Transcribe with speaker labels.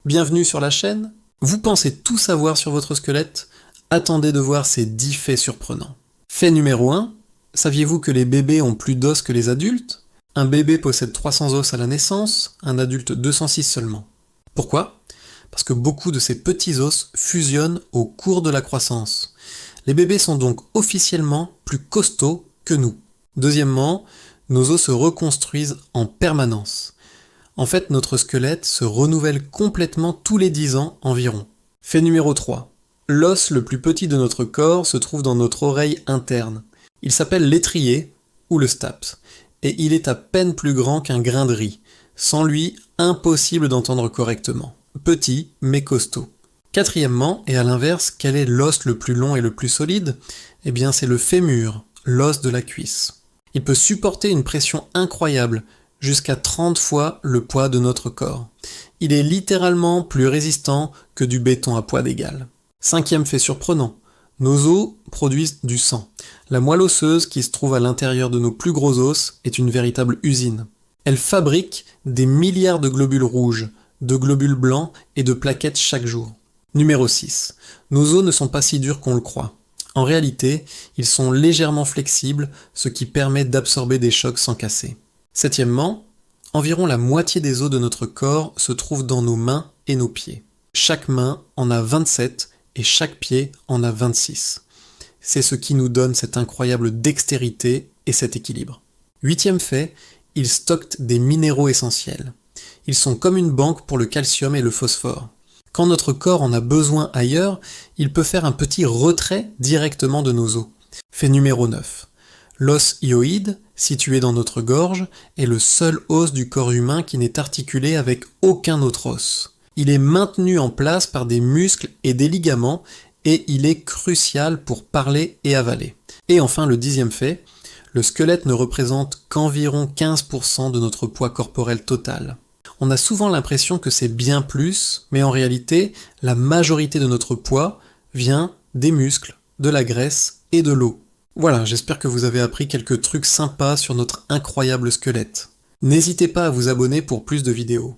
Speaker 1: Bienvenue sur la chaîne. Vous pensez tout savoir sur votre squelette? Attendez de voir ces 10 faits surprenants. Fait numéro 1. Saviez-vous que les bébés ont plus d'os que les adultes? Un bébé possède 300 os à la naissance, un adulte 206 seulement. Pourquoi? Parce que beaucoup de ces petits os fusionnent au cours de la croissance. Les bébés sont donc officiellement plus costauds que nous. Deuxièmement, nos os se reconstruisent en permanence. En fait, notre squelette se renouvelle complètement tous les 10 ans environ. Fait numéro 3. L'os le plus petit de notre corps se trouve dans notre oreille interne. Il s'appelle l'étrier, ou le staps, et il est à peine plus grand qu'un grain de riz. Sans lui, impossible d'entendre correctement. Petit, mais costaud. Quatrièmement, et à l'inverse, quel est l'os le plus long et le plus solide? Eh bien, c'est le fémur, l'os de la cuisse. Il peut supporter une pression incroyable, jusqu'à 30 fois le poids de notre corps. Il est littéralement plus résistant que du béton à poids d'égal. Cinquième fait surprenant, nos os produisent du sang. La moelle osseuse qui se trouve à l'intérieur de nos plus gros os est une véritable usine. Elle fabrique des milliards de globules rouges, de globules blancs et de plaquettes chaque jour. Numéro 6. Nos os ne sont pas si durs qu'on le croit. En réalité, ils sont légèrement flexibles, ce qui permet d'absorber des chocs sans casser. Septièmement, environ la moitié des os de notre corps se trouve dans nos mains et nos pieds. Chaque main en a 27 et chaque pied en a 26. C'est ce qui nous donne cette incroyable dextérité et cet équilibre. Huitième fait, ils stockent des minéraux essentiels. Ils sont comme une banque pour le calcium et le phosphore. Quand notre corps en a besoin ailleurs, il peut faire un petit retrait directement de nos os. Fait numéro 9. L'os hyoïde, situé dans notre gorge, est le seul os du corps humain qui n'est articulé avec aucun autre os. Il est maintenu en place par des muscles et des ligaments et il est crucial pour parler et avaler. Et enfin le 10e fait, le squelette ne représente qu'environ 15% de notre poids corporel total. On a souvent l'impression que c'est bien plus, mais en réalité, la majorité de notre poids vient des muscles, de la graisse et de l'eau. Voilà, j'espère que vous avez appris quelques trucs sympas sur notre incroyable squelette. N'hésitez pas à vous abonner pour plus de vidéos.